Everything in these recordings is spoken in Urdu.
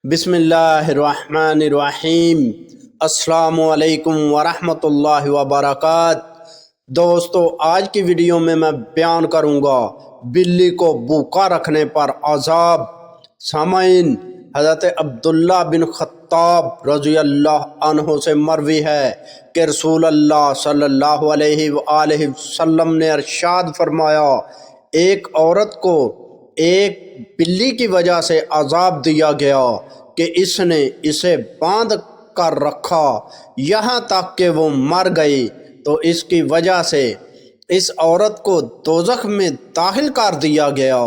بسم اللہ الرحمن الرحیم۔ السلام علیکم ورحمۃ اللہ وبرکاتہ۔ دوستو، آج کی ویڈیو میں بیان کروں گا بلی کو بھوکا رکھنے پر عذاب۔ سامعین، حضرت عبداللہ بن خطاب رضی اللہ عنہ سے مروی ہے کہ رسول اللہ صلی اللہ علیہ وآلہ وسلم نے ارشاد فرمایا، ایک عورت کو ایک بلی کی وجہ سے عذاب دیا گیا کہ اس نے اسے باندھ کر رکھا یہاں تک کہ وہ مر گئی، تو اس کی وجہ سے اس عورت کو دوزخ میں داخل کر دیا گیا۔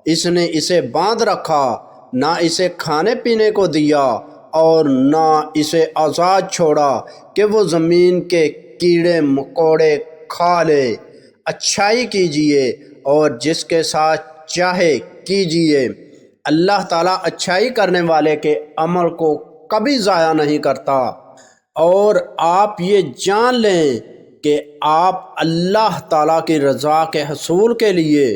اس نے اسے باندھ رکھا، نہ اسے کھانے پینے کو دیا اور نہ اسے آزاد چھوڑا کہ وہ زمین کے کیڑے مکوڑے کھا لے۔ اچھائی کیجیے اور جس کے ساتھ چاہے کیجیے، اللہ تعالیٰ اچھائی کرنے والے کے عمل کو کبھی ضائع نہیں کرتا۔ اور آپ یہ جان لیں کہ آپ اللہ تعالیٰ کی رضا کے حصول کے لیے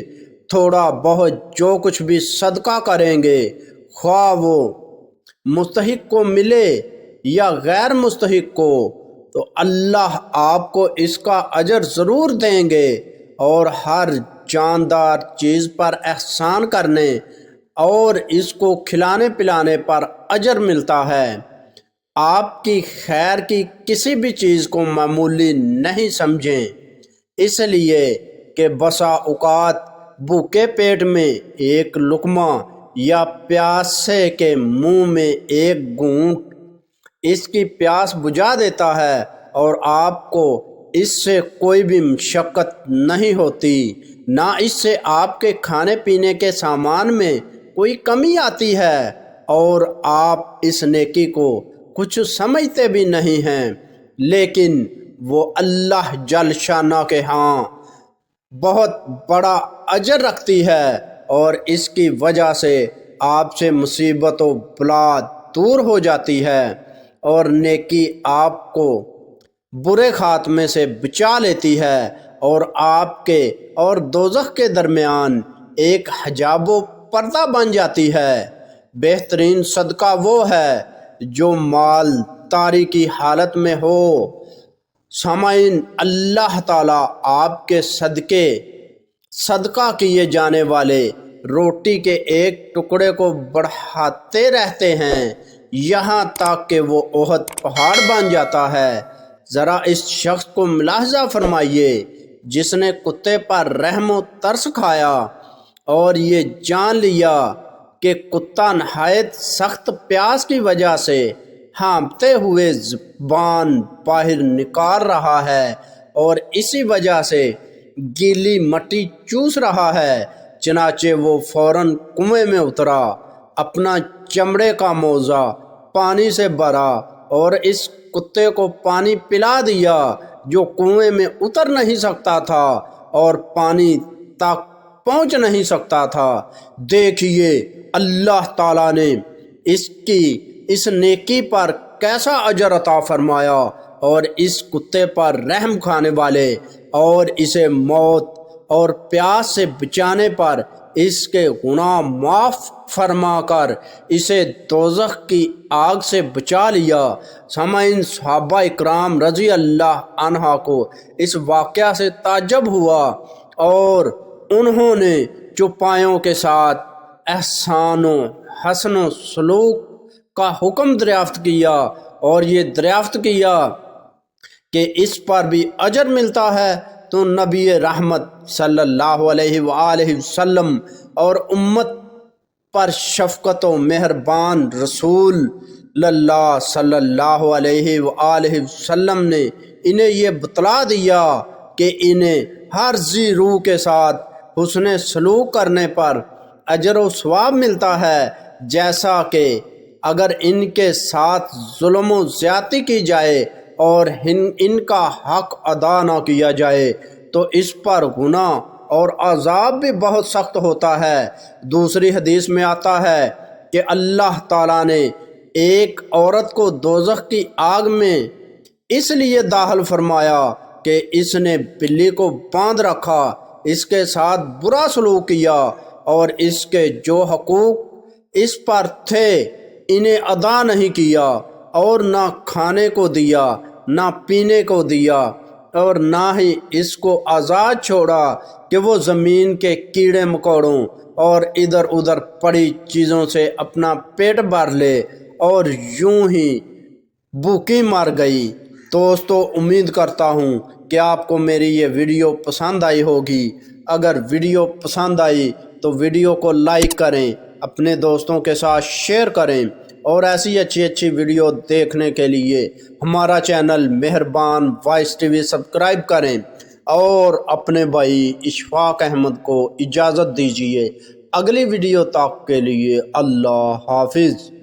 تھوڑا بہت جو کچھ بھی صدقہ کریں گے، خواہ وہ مستحق کو ملے یا غیر مستحق کو، تو اللہ آپ کو اس کا اجر ضرور دیں گے۔ اور ہر جاندار چیز پر احسان کرنے اور اس کو کھلانے پلانے پر اجر ملتا ہے۔ آپ کی خیر کی کسی بھی چیز کو معمولی نہیں سمجھیں، اس لیے کہ بسا اوقات بھوکے پیٹ میں ایک لقمہ یا پیاسے کے منہ میں ایک گھونٹ اس کی پیاس بجھا دیتا ہے اور آپ کو اس سے کوئی بھی مشقت نہیں ہوتی، نہ اس سے آپ کے کھانے پینے کے سامان میں کوئی کمی آتی ہے، اور آپ اس نیکی کو کچھ سمجھتے بھی نہیں ہیں، لیکن وہ اللہ جل شانہ کے ہاں بہت بڑا اجر رکھتی ہے، اور اس کی وجہ سے آپ سے مصیبت و بلا دور ہو جاتی ہے، اور نیکی آپ کو برے خاتمے سے بچا لیتی ہے، اور آپ کے اور دوزخ کے درمیان ایک حجاب و پردہ بن جاتی ہے۔ بہترین صدقہ وہ ہے جو مال تاری کی حالت میں ہو۔ سامعین، اللہ تعالیٰ آپ کے صدقہ کیے جانے والے روٹی کے ایک ٹکڑے کو بڑھاتے رہتے ہیں یہاں تک کہ وہ احد پہاڑ بن جاتا ہے۔ ذرا اس شخص کو ملاحظہ فرمائیے جس نے کتے پر رحم و ترس کھایا اور یہ جان لیا کہ کتا نہایت سخت پیاس کی وجہ سے ہانپتے ہوئے زبان باہر نکال رہا ہے اور اسی وجہ سے گیلی مٹی چوس رہا ہے، چنانچہ وہ فوراً کنویں میں اترا، اپنا چمڑے کا موزہ پانی سے بھرا اور اس کتے کو پانی پلا دیا جو کنویں میں اتر نہیں سکتا تھا اور پانی تک پہنچ نہیں سکتا تھا۔ دیکھیے اللہ تعالیٰ نے اس نیکی پر کیسا اجر عطا فرمایا، اور اس کتے پر رحم کھانے والے اور اسے موت اور پیاس سے بچانے پر اس کے گناہ معاف فرما کر اسے دوزخ کی آگ سے بچا لیا۔ سامعین، صحابہ اکرام رضی اللہ عنہ کو اس واقعہ سے تعجب ہوا اور انہوں نے چوپایوں کے ساتھ احسان و حسن و سلوک کا حکم دریافت کیا، اور یہ دریافت کیا کہ اس پر بھی اجر ملتا ہے، تو نبی رحمت صلی اللہ علیہ وآلہ وسلم اور امت پر شفقت و مہربان رسول اللہ صلی اللہ علیہ وآلہ وسلم نے انہیں یہ بتلا دیا کہ انہیں ہر ذی روح کے ساتھ حسن سلوک کرنے پر اجر و ثواب ملتا ہے، جیسا کہ اگر ان کے ساتھ ظلم و زیادتی کی جائے اور ان کا حق ادا نہ کیا جائے تو اس پر گناہ اور عذاب بھی بہت سخت ہوتا ہے۔ دوسری حدیث میں آتا ہے کہ اللہ تعالیٰ نے ایک عورت کو دوزخ کی آگ میں اس لیے داخل فرمایا کہ اس نے بلی کو باندھ رکھا، اس کے ساتھ برا سلوک کیا اور اس کے جو حقوق اس پر تھے انہیں ادا نہیں کیا اور نہ کھانے کو دیا نہ پینے کو دیا اور نہ ہی اس کو آزاد چھوڑا کہ وہ زمین کے کیڑے مکوڑوں اور ادھر ادھر پڑی چیزوں سے اپنا پیٹ بھر لے اور یوں ہی بھوکی مر گئی۔ دوستو امید کرتا ہوں کہ آپ کو میری یہ ویڈیو پسند آئی ہوگی۔ اگر ویڈیو پسند آئی تو ویڈیو کو لائک کریں، اپنے دوستوں کے ساتھ شیئر کریں اور ایسی اچھی ویڈیو دیکھنے کے لیے ہمارا چینل مہربان وائس ٹی وی سبسکرائب کریں اور اپنے بھائی اشفاق احمد کو اجازت دیجیے۔ اگلی ویڈیو تک کے لیے اللہ حافظ۔